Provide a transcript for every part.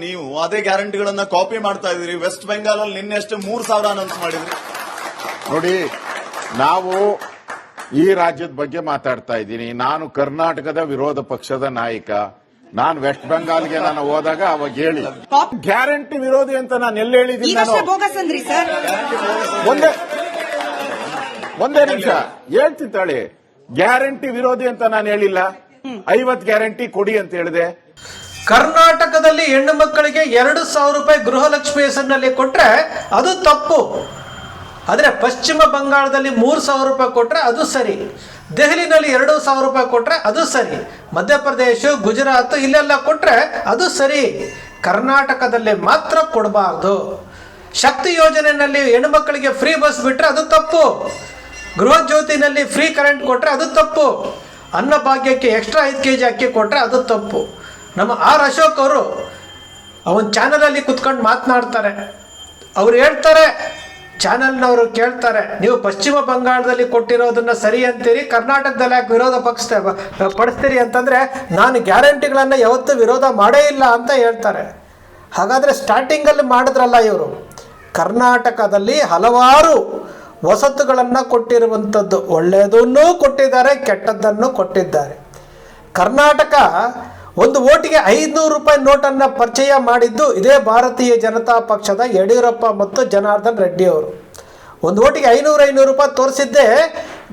ನೀವು ಅದೇ ಗ್ಯಾರಂಟಿಗಳನ್ನ ಕಾಪಿ ಮಾಡ್ತಾ ಇದೀರಿ. ವೆಸ್ಟ್ ಬೆಂಗಾಲ್ ಅಲ್ಲಿ ನಿನ್ನೆ ಅಷ್ಟೇ 3,000 ಅನೌನ್ಸ್ ಮಾಡಿದ್ರಿ. ನೋಡಿ, ನಾವು ಈ ರಾಜ್ಯದ ಬಗ್ಗೆ ಮಾತಾಡ್ತಾ ಇದ್ದೀನಿ. ನಾನು ಕರ್ನಾಟಕದ ವಿರೋಧ ಪಕ್ಷದ ನಾಯಕ. ನಾನು ವೆಸ್ಟ್ ಬೆಂಗಾಲ್ಗೆ ನಾನು ಹೋದಾಗ ಅವಾಗ ಹೇಳಿ ಗ್ಯಾರಂಟಿ ವಿರೋಧಿ ಅಂತ ನಾನು ಎಲ್ಲಿ ಹೇಳಿದ್ದೀನಿ? ಒಂದೇ ನಿಮಿಷ ಹೇಳ್ತಿದ್ದಾಳೆ. ಗ್ಯಾರಂಟಿ ವಿರೋಧಿ ಅಂತ ನಾನು ಹೇಳಿಲ್ಲ. 50 ಗ್ಯಾರಂಟಿ ಕೊಡಿ ಅಂತ ಹೇಳಿದೆ. ಕರ್ನಾಟಕದಲ್ಲಿ ಹೆಣ್ಣು ಮಕ್ಕಳಿಗೆ 2,000 ರೂಪಾಯಿ ಗೃಹಲಕ್ಷ್ಮಿ ಹೆಸರಿನಲ್ಲಿ ಕೊಟ್ರೆ ಅದು ತಪ್ಪು. ಆದರೆ ಪಶ್ಚಿಮ ಬಂಗಾಳದಲ್ಲಿ 3,000 ರೂಪಾಯಿ ಕೊಟ್ರೆ ಅದು ಸರಿ. ದೆಹಲಿನಲ್ಲಿ 2,000 ರೂಪಾಯಿ ಕೊಟ್ರೆ ಅದು ಸರಿ. ಮಧ್ಯಪ್ರದೇಶ, ಗುಜರಾತ್ ಇಲ್ಲೆಲ್ಲ ಕೊಟ್ರೆ ಅದು ಸರಿ. ಕರ್ನಾಟಕದಲ್ಲಿ ಮಾತ್ರ ಕೊಡಬಾರ್ದು. ಶಕ್ತಿ ಯೋಜನೆಯಲ್ಲಿ ಹೆಣ್ಣುಮಕ್ಕಳಿಗೆ ಫ್ರೀ ಬಸ್ ಬಿಟ್ರೆ ಅದು ತಪ್ಪು. ಗೃಹ ಜ್ಯೋತಿನಲ್ಲಿ ಫ್ರೀ ಕರೆಂಟ್ ಕೊಟ್ರೆ ಅದು ತಪ್ಪು. ಅನ್ನಭಾಗ್ಯಕ್ಕೆ ಎಕ್ಸ್ಟ್ರಾ 5 kg ಅಕ್ಕಿ ಕೊಟ್ರೆ ಅದು ತಪ್ಪು. ನಮ್ಮ ಆರ್ ಅಶೋಕ್ ಅವರು ಅವನ ಚಾನಲಲ್ಲಿ ಕುತ್ಕೊಂಡು ಮಾತನಾಡ್ತಾರೆ. ಅವ್ರು ಹೇಳ್ತಾರೆ, ಚಾನಲ್ನವರು ಕೇಳ್ತಾರೆ, ನೀವು ಪಶ್ಚಿಮ ಬಂಗಾಳದಲ್ಲಿ ಕೊಟ್ಟಿರೋದನ್ನ ಸರಿ ಅಂತೀರಿ, ಕರ್ನಾಟಕದಲ್ಲಿ ಯಾಕೆ ವಿರೋಧ ಪಡಿಸ್ತೀರಿ ಅಂತಂದರೆ ನಾನು ಗ್ಯಾರಂಟಿಗಳನ್ನು ಯಾವತ್ತೂ ವಿರೋಧ ಮಾಡೇ ಇಲ್ಲ ಅಂತ ಹೇಳ್ತಾರೆ. ಹಾಗಾದರೆ ಸ್ಟಾರ್ಟಿಂಗಲ್ಲಿ ಮಾಡಿದ್ರಲ್ಲ ಇವರು. ಕರ್ನಾಟಕದಲ್ಲಿ ಹಲವಾರು ವಸತುಗಳನ್ನು ಕೊಟ್ಟಿರುವಂಥದ್ದು, ಒಳ್ಳೆಯದನ್ನೂ ಕೊಟ್ಟಿದ್ದಾರೆ, ಕೆಟ್ಟದ್ದನ್ನು ಕೊಟ್ಟಿದ್ದಾರೆ. ಕರ್ನಾಟಕ ಒಂದು ಓಟಿಗೆ 500 ರೂಪಾಯಿ ನೋಟನ್ನು ಪರಿಚಯ ಮಾಡಿದ್ದು ಇದೇ ಭಾರತೀಯ ಜನತಾ ಪಕ್ಷದ ಯಡಿಯೂರಪ್ಪ ಮತ್ತು ಜನಾರ್ದನ್ ರೆಡ್ಡಿ ಅವರು. ಒಂದು ಓಟಿಗೆ 500 ರೂಪಾಯಿ ತೋರಿಸಿದ್ದೇ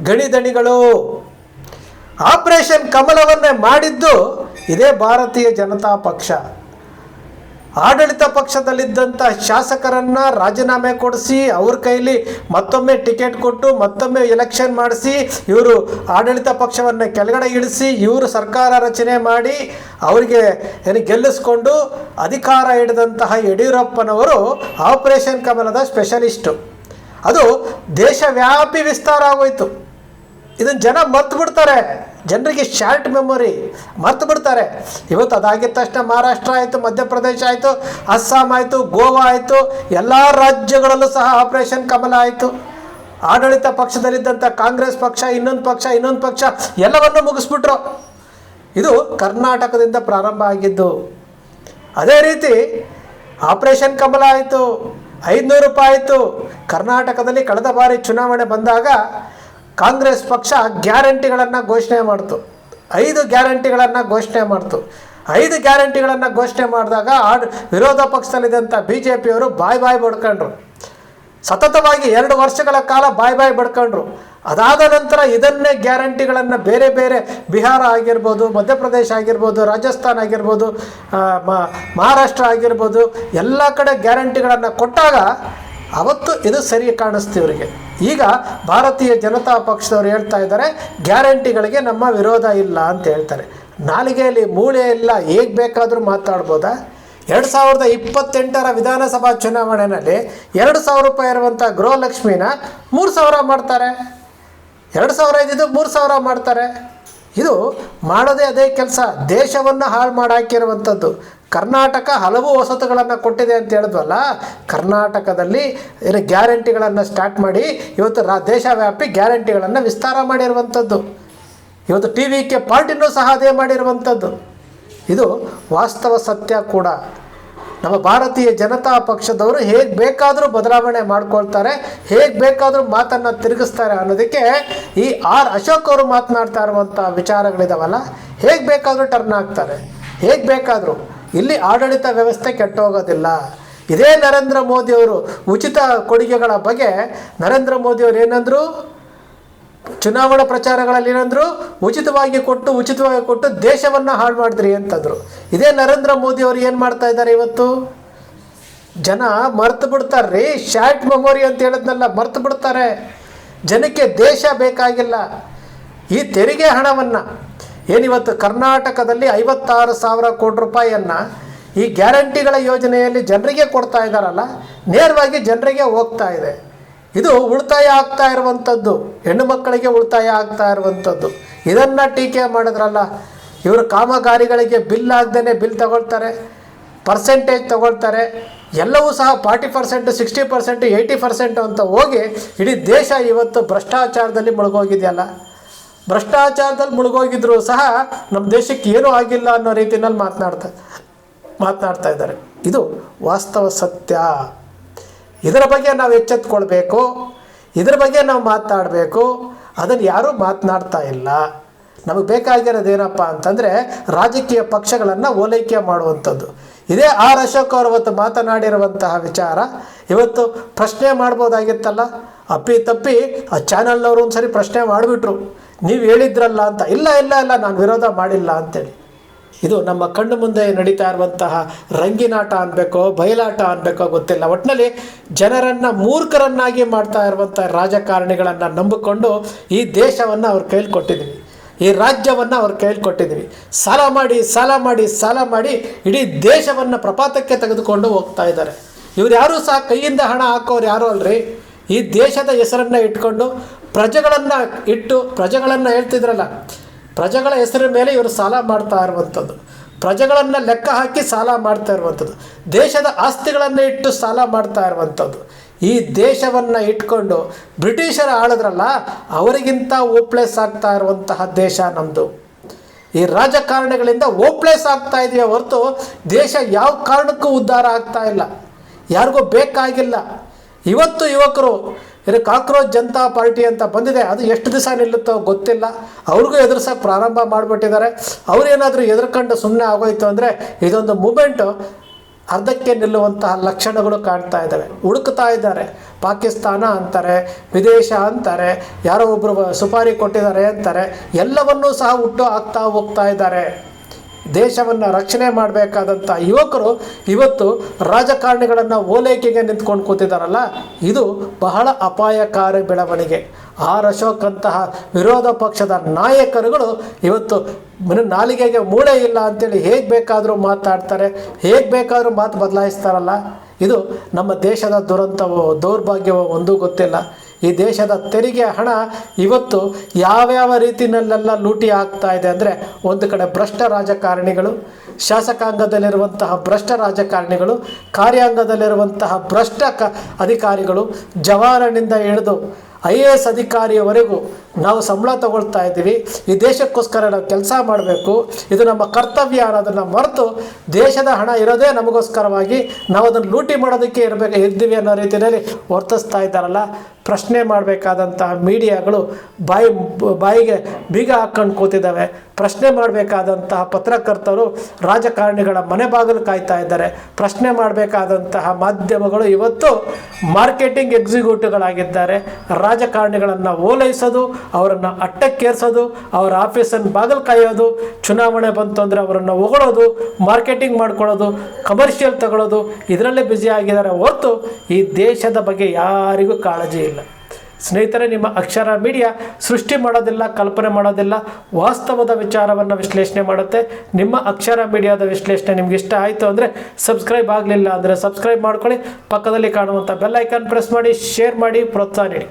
ಗಣಿದಣಿಗಳು. ಆಪರೇಷನ್ ಕಮಲವನ್ನೇ ಮಾಡಿದ್ದು ಇದೇ ಭಾರತೀಯ ಜನತಾ ಪಕ್ಷ. ಆಡಳಿತ ಪಕ್ಷದಲ್ಲಿದ್ದಂಥ ಶಾಸಕರನ್ನು ರಾಜೀನಾಮೆ ಕೊಡಿಸಿ ಅವ್ರ ಕೈಲಿ ಮತ್ತೊಮ್ಮೆ ಟಿಕೆಟ್ ಕೊಟ್ಟು ಮತ್ತೊಮ್ಮೆ ಎಲೆಕ್ಷನ್ ಮಾಡಿಸಿ ಇವರು ಆಡಳಿತ ಪಕ್ಷವನ್ನು ಕೆಳಗಡೆ ಇಳಿಸಿ ಇವರು ಸರ್ಕಾರ ರಚನೆ ಮಾಡಿ ಅವರಿಗೆ ಗೆಲ್ಲಿಸ್ಕೊಂಡು ಅಧಿಕಾರ ಹಿಡಿದಂತಹ ಯಡಿಯೂರಪ್ಪನವರು ಆಪರೇಷನ್ ಕಮಲದ ಸ್ಪೆಷಲಿಸ್ಟು. ಅದು ದೇಶವ್ಯಾಪಿ ವಿಸ್ತಾರ ಆಗೋಯ್ತು. ಇದನ್ನು ಜನ ಮರ್ತು ಬಿಡ್ತಾರೆ. ಜನರಿಗೆ ಶಾರ್ಟ್ ಮೆಮೊರಿ, ಮರ್ತು ಬಿಡ್ತಾರೆ. ಇವತ್ತು ಅದಾಗಿದ್ದ ತಕ್ಷಣ ಮಹಾರಾಷ್ಟ್ರ ಆಯಿತು, ಮಧ್ಯಪ್ರದೇಶ ಆಯಿತು, ಅಸ್ಸಾಂ ಆಯಿತು, ಗೋವಾ ಆಯಿತು, ಎಲ್ಲ ರಾಜ್ಯಗಳಲ್ಲೂ ಸಹ ಆಪರೇಷನ್ ಕಮಲ ಆಯಿತು. ಆಡಳಿತ ಪಕ್ಷದಲ್ಲಿದ್ದಂಥ ಕಾಂಗ್ರೆಸ್ ಪಕ್ಷ, ಇನ್ನೊಂದು ಪಕ್ಷ ಎಲ್ಲವನ್ನೂ ಮುಗಿಸ್ಬಿಟ್ರು. ಇದು ಕರ್ನಾಟಕದಿಂದ ಪ್ರಾರಂಭ ಆಗಿದ್ದು. ಅದೇ ರೀತಿ ಆಪರೇಷನ್ ಕಮಲ ಆಯಿತು, 500 ರೂಪಾಯಿ ಆಯಿತು. ಕರ್ನಾಟಕದಲ್ಲಿ ಕಳೆದ ಬಾರಿ ಚುನಾವಣೆ ಬಂದಾಗ ಕಾಂಗ್ರೆಸ್ ಪಕ್ಷ ಗ್ಯಾರಂಟಿಗಳನ್ನು ಘೋಷಣೆ ಮಾಡ್ತು. 5 ಗ್ಯಾರಂಟಿಗಳನ್ನು ಘೋಷಣೆ ಮಾಡ್ತು. 5 ಗ್ಯಾರಂಟಿಗಳನ್ನು ಘೋಷಣೆ ಮಾಡಿದಾಗ ವಿರೋಧ ಪಕ್ಷದಲ್ಲಿದ್ದಂಥ BJP ಅವರು ಬಾಯ್ ಬಡ್ಕೊಂಡ್ರು. ಸತತವಾಗಿ 2 ವರ್ಷಗಳ ಕಾಲ ಬಾಯ್ ಬಡ್ಕೊಂಡ್ರು. ಅದಾದ ನಂತರ ಇದನ್ನೇ ಗ್ಯಾರಂಟಿಗಳನ್ನು ಬೇರೆ ಬಿಹಾರ ಆಗಿರ್ಬೋದು, ಮಧ್ಯಪ್ರದೇಶ ಆಗಿರ್ಬೋದು, ರಾಜಸ್ಥಾನ್ ಆಗಿರ್ಬೋದು, ಮಹಾರಾಷ್ಟ್ರ ಆಗಿರ್ಬೋದು, ಎಲ್ಲ ಕಡೆ ಗ್ಯಾರಂಟಿಗಳನ್ನು ಕೊಟ್ಟಾಗ ಅವತ್ತು ಇದು ಸರಿ ಕಾಣಿಸ್ತು ಇವರಿಗೆ. ಈಗ ಭಾರತೀಯ ಜನತಾ ಪಕ್ಷದವರು ಹೇಳ್ತಾ ಇದ್ದಾರೆ ಗ್ಯಾರಂಟಿಗಳಿಗೆ ನಮ್ಮ ವಿರೋಧ ಇಲ್ಲ ಅಂತ ಹೇಳ್ತಾರೆ. ನಾಲಿಗೆಯಲ್ಲಿ ಮೂಳೆ ಇಲ್ಲ, ಹೇಗೆ ಬೇಕಾದರೂ ಮಾತಾಡ್ಬೋದಾ? 2028ರ ವಿಧಾನಸಭಾ ಚುನಾವಣೆಯಲ್ಲಿ 2,000 ರೂಪಾಯಿ ಇರುವಂಥ ಗೃಹಲಕ್ಷ್ಮಿನ 3,000 ಮಾಡ್ತಾರೆ. 2,000 ಇದ್ದಿದ್ದು 3,000 ಮಾಡ್ತಾರೆ. ಇದು ಮಾಡೋದೇ ಅದೇ ಕೆಲಸ. ದೇಶವನ್ನು ಹಾಳು ಮಾಡಾಕಿರುವಂಥದ್ದು. ಕರ್ನಾಟಕ ಹಲವು ವಸತುಗಳನ್ನು ಕೊಟ್ಟಿದೆ ಅಂತ ಹೇಳಿದ್ವಲ್ಲ, ಕರ್ನಾಟಕದಲ್ಲಿ ಗ್ಯಾರಂಟಿಗಳನ್ನು ಸ್ಟಾರ್ಟ್ ಮಾಡಿ ಇವತ್ತು ದೇಶವ್ಯಾಪಿ ಗ್ಯಾರಂಟಿಗಳನ್ನು ವಿಸ್ತಾರ ಮಾಡಿರುವಂಥದ್ದು. ಇವತ್ತು TVK ಪಾರ್ಟಿನೂ ಸಹ ಅದೇ ಮಾಡಿರುವಂಥದ್ದು. ಇದು ವಾಸ್ತವ ಸತ್ಯ ಕೂಡ. ನಮ್ಮ ಭಾರತೀಯ ಜನತಾ ಪಕ್ಷದವರು ಹೇಗೆ ಬೇಕಾದರೂ ಬದಲಾವಣೆ ಮಾಡ್ಕೊಳ್ತಾರೆ, ಹೇಗೆ ಬೇಕಾದರೂ ಮಾತನ್ನು ತಿರುಗಿಸ್ತಾರೆ ಅನ್ನೋದಕ್ಕೆ ಈ ಆರ್ ಅಶೋಕ್ ಅವರು ಮಾತನಾಡ್ತಾ ಇರುವಂಥ ವಿಚಾರಗಳಿದಾವಲ್ಲ, ಹೇಗೆ ಬೇಕಾದರೂ ಟರ್ನ್ ಆಗ್ತಾರೆ, ಹೇಗೆ ಬೇಕಾದರೂ. ಇಲ್ಲಿ ಆಡಳಿತ ವ್ಯವಸ್ಥೆ ಕೆಟ್ಟೋಗೋದಿಲ್ಲ. ಇದೇ ನರೇಂದ್ರ ಮೋದಿಯವರು ಉಚಿತ ಕೊಡುಗೆಗಳ ಬಗ್ಗೆ ನರೇಂದ್ರ ಮೋದಿಯವರು ಏನಂದರು, ಚುನಾವಣಾ ಪ್ರಚಾರಗಳಲ್ಲಿ ಏನಂದರು, ಉಚಿತವಾಗಿ ಕೊಟ್ಟು ದೇಶವನ್ನು ಹಾಳು ಮಾಡಿದ್ರಿ ಅಂತಂದರು. ಇದೇ ನರೇಂದ್ರ ಮೋದಿಯವರು ಏನು ಮಾಡ್ತಾ ಇದ್ದಾರೆ ಇವತ್ತು? ಜನ ಮರ್ತು ಬಿಡ್ತಾರೆ. ಶಾರ್ಟ್ ಮೆಮೊರಿ ಅಂತ ಹೇಳಿದ್ನಲ್ಲ, ಮರ್ತು ಬಿಡ್ತಾರೆ. ಜನಕ್ಕೆ ದೇಶ ಬೇಕಾಗಿಲ್ಲ. ಈ ತೆರಿಗೆ ಹಣವನ್ನು ಏನಿವತ್ತು ಕರ್ನಾಟಕದಲ್ಲಿ 56,000 ಕೋಟಿ ರೂಪಾಯಿಯನ್ನು ಈ ಗ್ಯಾರಂಟಿಗಳ ಯೋಜನೆಯಲ್ಲಿ ಜನರಿಗೆ ಕೊಡ್ತಾ ಇದ್ದಾರಲ್ಲ, ನೇರವಾಗಿ ಜನರಿಗೆ ಹೋಗ್ತಾ ಇದೆ. ಇದು ಉಳಿತಾಯ ಆಗ್ತಾ ಇರುವಂಥದ್ದು, ಹೆಣ್ಣು ಮಕ್ಕಳಿಗೆ ಉಳಿತಾಯ ಆಗ್ತಾ ಇರುವಂಥದ್ದು. ಇದನ್ನು ಟೀಕೆ ಮಾಡಿದ್ರಲ್ಲ ಇವರು. ಕಾಮಗಾರಿಗಳಿಗೆ ಬಿಲ್ ಆಗದೇ ಬಿಲ್ ತಗೊಳ್ತಾರೆ, ಪರ್ಸೆಂಟೇಜ್ ತಗೊಳ್ತಾರೆ. ಎಲ್ಲವೂ ಸಹ 40%, 60%, 80% ಅಂತ ಹೋಗಿ ಇಡೀ ದೇಶ ಇವತ್ತು ಭ್ರಷ್ಟಾಚಾರದಲ್ಲಿ ಮುಳುಗೋಗಿದೆಯಲ್ಲ. ಭ್ರಷ್ಟಾಚಾರದಲ್ಲಿ ಮುಳುಗೋಗಿದ್ರು ಸಹ ನಮ್ಮ ದೇಶಕ್ಕೆ ಏನೂ ಆಗಿಲ್ಲ ಅನ್ನೋ ರೀತಿಯಲ್ಲಿ ಮಾತನಾಡ್ತಾರೆ. ಮಾತನಾಡ್ತಾ ಇದ್ದಾರೆ. ಇದು ವಾಸ್ತವ ಸತ್ಯ. ಇದರ ಬಗ್ಗೆ ನಾವು ಎಚ್ಚೆತ್ಕೊಳ್ಬೇಕು, ಇದರ ಬಗ್ಗೆ ನಾವು ಮಾತನಾಡಬೇಕು. ಅದನ್ನು ಯಾರೂ ಮಾತನಾಡ್ತಾ ಇಲ್ಲ. ನಮಗೆ ಬೇಕಾಗಿರೋದು ಏನಪ್ಪ ಅಂತಂದರೆ ರಾಜಕೀಯ ಪಕ್ಷಗಳನ್ನು ಓಲೈಕೆ ಮಾಡುವಂಥದ್ದು. ಇದೇ ಆರ್ ಅಶೋಕ್ ಅವರು ಅವತ್ತು ಮಾತನಾಡಿರುವಂತಹ ವಿಚಾರ ಇವತ್ತು ಪ್ರಶ್ನೆ ಮಾಡ್ಬೋದಾಗಿತ್ತಲ್ಲ. ಅಪ್ಪಿ ತಪ್ಪಿ ಆ ಚಾನಲ್ನವರು ಒಂದು ಸರಿ ಪ್ರಶ್ನೆ ಮಾಡಿಬಿಟ್ರು, ನೀವು ಹೇಳಿದ್ರಲ್ಲ ಅಂತ. ಇಲ್ಲ ನಾನು ವಿರೋಧ ಮಾಡಿಲ್ಲ ಅಂತೇಳಿ. ಇದು ನಮ್ಮ ಕಣ್ಣು ಮುಂದೆ ನಡೀತಾ ಇರುವಂತಹ ರಂಗಿನಾಟ ಅನ್ಬೇಕೋ ಬಯಲಾಟ ಅನ್ಬೇಕೋ ಗೊತ್ತಿಲ್ಲ. ಒಟ್ಟಿನಲ್ಲಿ ಜನರನ್ನು ಮೂರ್ಖರನ್ನಾಗಿ ಮಾಡ್ತಾ ಇರುವಂಥ ರಾಜಕಾರಣಿಗಳನ್ನು ನಂಬಿಕೊಂಡು ಈ ದೇಶವನ್ನು ಅವ್ರ ಕೈಲಿ ಕೊಟ್ಟಿದ್ದೀವಿ, ಈ ರಾಜ್ಯವನ್ನು ಅವ್ರ ಕೈಲಿ ಕೊಟ್ಟಿದ್ದೀವಿ. ಸಾಲ ಮಾಡಿ ಇಡೀ ದೇಶವನ್ನು ಪ್ರಪಾತಕ್ಕೆ ತೆಗೆದುಕೊಂಡು ಹೋಗ್ತಾ ಇದ್ದಾರೆ. ಇವ್ರು ಯಾರೂ ಸಹ ಕೈಯಿಂದ ಹಣ ಹಾಕೋರು ಯಾರೂ ಅಲ್ರಿ. ಈ ದೇಶದ ಹೆಸರನ್ನು ಇಟ್ಕೊಂಡು ಪ್ರಜೆಗಳನ್ನು ಹೇಳ್ತಿದ್ರಲ್ಲ, ಪ್ರಜೆಗಳ ಹೆಸರ ಮೇಲೆ ಇವರು ಸಾಲ ಮಾಡ್ತಾ ಇರುವಂಥದ್ದು, ಪ್ರಜೆಗಳನ್ನು ಲೆಕ್ಕ ಹಾಕಿ ಸಾಲ ಮಾಡ್ತಾ ಇರುವಂಥದ್ದು, ದೇಶದ ಆಸ್ತಿಗಳನ್ನು ಇಟ್ಟು ಸಾಲ ಮಾಡ್ತಾ ಇರುವಂಥದ್ದು. ಈ ದೇಶವನ್ನು ಇಟ್ಕೊಂಡು ಬ್ರಿಟಿಷರ ಆಳಿದ್ರಲ್ಲ, ಅವರಿಗಿಂತ ಓಪ್ಲೇಸ್ ಆಗ್ತಾ ಇರುವಂತಹ ದೇಶ ನಮ್ಮದು. ಈ ರಾಜಕಾರಣಿಗಳಿಂದ ಓಪ್ಲೇಸ್ ಆಗ್ತಾ ಇದೆಯೇ ಹೊರತು ದೇಶ ಯಾವ ಕಾರಣಕ್ಕೂ ಉದ್ಧಾರ ಆಗ್ತಾ ಇಲ್ಲ, ಯಾರಿಗೂ ಬೇಕಾಗಿಲ್ಲ. ಇವತ್ತು ಯುವಕರು ಕಾಕ್ರೋಚ್ ಜನತಾ ಪಾರ್ಟಿ ಅಂತ ಬಂದಿದೆ, ಅದು ಎಷ್ಟು ದಿವಸ ನಿಲ್ಲುತ್ತೋ ಗೊತ್ತಿಲ್ಲ. ಅವ್ರಿಗೂ ಎದುರಿಸೋಕೆ ಪ್ರಾರಂಭ ಮಾಡಿಬಿಟ್ಟಿದ್ದಾರೆ. ಅವರೇನಾದರೂ ಎದುರ್ಕೊಂಡು ಸುಮ್ಮನೆ ಆಗೋಯ್ತು ಅಂದರೆ ಇದೊಂದು ಮೂಮೆಂಟು ಅರ್ಧಕ್ಕೆ ನಿಲ್ಲುವಂತಹ ಲಕ್ಷಣಗಳು ಕಾಣ್ತಾ ಇದ್ದಾವೆ. ಹುಡುಕ್ತಾ ಇದ್ದಾರೆ. ಪಾಕಿಸ್ತಾನ ಅಂತಾರೆ, ವಿದೇಶ ಅಂತಾರೆ, ಯಾರೋ ಒಬ್ಬರು ಸುಪಾರಿ ಕೊಟ್ಟಿದ್ದಾರೆ ಅಂತಾರೆ, ಎಲ್ಲವನ್ನೂ ಸಹ ಹುಟ್ಟು ಹಾಕ್ತಾ ಹೋಗ್ತಾ ಇದ್ದಾರೆ. ದೇಶವನ್ನು ರಕ್ಷಣೆ ಮಾಡಬೇಕಾದಂಥ ಯುವಕರು ಇವತ್ತು ರಾಜಕಾರಣಿಗಳನ್ನು ಓಲೈಕೆಗೆ ನಿಂತ್ಕೊಂಡು ಕೂತಿದ್ದಾರಲ್ಲ, ಇದು ಬಹಳ ಅಪಾಯಕಾರಿ ಬೆಳವಣಿಗೆ. ಆರ್ ಅಶೋಕ್ ಅಂತಹ ವಿರೋಧ ಪಕ್ಷದ ನಾಯಕರುಗಳು ಇವತ್ತು ನಾಲಿಗೆಗೆ ಮೂಳೆ ಇಲ್ಲ ಅಂತೇಳಿ ಹೇಗೆ ಬೇಕಾದರೂ ಮಾತಾಡ್ತಾರೆ, ಹೇಗೆ ಬೇಕಾದರೂ ಮಾತು ಬದಲಾಯಿಸ್ತಾರಲ್ಲ. ಇದು ನಮ್ಮ ದೇಶದ ದುರಂತವೋ ದೌರ್ಭಾಗ್ಯವೋ ಒಂದೂ ಗೊತ್ತಿಲ್ಲ. ಈ ದೇಶದ ತೆರಿಗೆ ಹಣ ಇವತ್ತು ಯಾವ್ಯಾವ ರೀತಿಯಲ್ಲೆಲ್ಲ ಲೂಟಿ ಆಗ್ತಾ ಇದೆ ಅಂದರೆ, ಒಂದು ಕಡೆ ಭ್ರಷ್ಟ ರಾಜಕಾರಣಿಗಳು, ಶಾಸಕಾಂಗದಲ್ಲಿರುವಂತಹ ಭ್ರಷ್ಟ ರಾಜಕಾರಣಿಗಳು, ಕಾರ್ಯಾಂಗದಲ್ಲಿರುವಂತಹ ಭ್ರಷ್ಟ ಅಧಿಕಾರಿಗಳು, ಜವಾನನಿಂದ ಹಿಡಿದು IAS ಅಧಿಕಾರಿಯವರೆಗೂ ನಾವು ಸಂಬಳ ತಗೊಳ್ತಾ ಇದ್ದೀವಿ. ಈ ದೇಶಕ್ಕೋಸ್ಕರ ನಾವು ಕೆಲಸ ಮಾಡಬೇಕು, ಇದು ನಮ್ಮ ಕರ್ತವ್ಯ ಅನ್ನೋದನ್ನು ಮರೆತು ದೇಶದ ಹಣ ಇರೋದೇ ನಮಗೋಸ್ಕರವಾಗಿ ನಾವು ಅದನ್ನು ಲೂಟಿ ಮಾಡೋದಕ್ಕೆ ಇದ್ದೀವಿ ಅನ್ನೋ ರೀತಿಯಲ್ಲಿ ವರ್ತಿಸ್ತಾ ಇದ್ದಾರಲ್ಲ. ಪ್ರಶ್ನೆ ಮಾಡಬೇಕಾದಂತಹ ಮೀಡಿಯಾಗಳು ಬಾಯಿಗೆ ಬೀಗ ಹಾಕ್ಕೊಂಡು ಕೂತಿದ್ದಾವೆ. ಪ್ರಶ್ನೆ ಮಾಡಬೇಕಾದಂತಹ ಪತ್ರಕರ್ತರು ರಾಜಕಾರಣಿಗಳ ಮನೆ ಬಾಗಿಲು ಕಾಯ್ತಾ ಇದ್ದಾರೆ. ಪ್ರಶ್ನೆ ಮಾಡಬೇಕಾದಂತಹ ಮಾಧ್ಯಮಗಳು ಇವತ್ತು ಮಾರ್ಕೆಟಿಂಗ್ ಎಕ್ಸಿಕ್ಯೂಟಿವ್ಗಳಾಗಿದ್ದಾರೆ. ರಾಜಕಾರಣಿಗಳನ್ನು ಓಲೈಸೋದು, ಅವರನ್ನು ಅಟ್ಟಕ್ಕೇರಿಸೋದು, ಅವರ ಆಫೀಸನ್ನು ಬಾಗಿಲು ಕಾಯೋದು, ಚುನಾವಣೆ ಬಂತು ಅಂದರೆ ಅವರನ್ನು ಹೊಗಳೋದು, ಮಾರ್ಕೆಟಿಂಗ್ ಮಾಡ್ಕೊಳ್ಳೋದು, ಕಮರ್ಷಿಯಲ್ ತಗೊಳ್ಳೋದು, ಇದರಲ್ಲೇ ಬ್ಯುಸಿ ಆಗಿದ್ದಾರೆ ಹೊರತು ಈ ದೇಶದ ಬಗ್ಗೆ ಯಾರಿಗೂ ಕಾಳಜಿ ಇಲ್ಲ. ಸ್ನೇಹಿತರೆ, ನಿಮ್ಮ ಅಕ್ಷರ ಮೀಡಿಯಾ ಸೃಷ್ಟಿ ಮಾಡೋದಿಲ್ಲ, ಕಲ್ಪನೆ ಮಾಡೋದಿಲ್ಲ, ವಾಸ್ತವದ ವಿಚಾರವನ್ನು ವಿಶ್ಲೇಷಣೆ ಮಾಡುತ್ತೆ. ನಿಮ್ಮ ಅಕ್ಷರ ಮೀಡಿಯಾದ ವಿಶ್ಲೇಷಣೆ ನಿಮ್ಗೆ ಇಷ್ಟ ಆಯಿತು ಅಂದರೆ ಸಬ್ಸ್ಕ್ರೈಬ್ ಆಗಲಿಲ್ಲ ಅಂದರೆ ಸಬ್ಸ್ಕ್ರೈಬ್ ಮಾಡ್ಕೊಳ್ಳಿ. ಪಕ್ಕದಲ್ಲಿ ಕಾಣುವಂಥ ಬೆಲ್ ಐಕಾನ್ ಪ್ರೆಸ್ ಮಾಡಿ, ಶೇರ್ ಮಾಡಿ, ಪ್ರೋತ್ಸಾಹ ನೀಡಿ.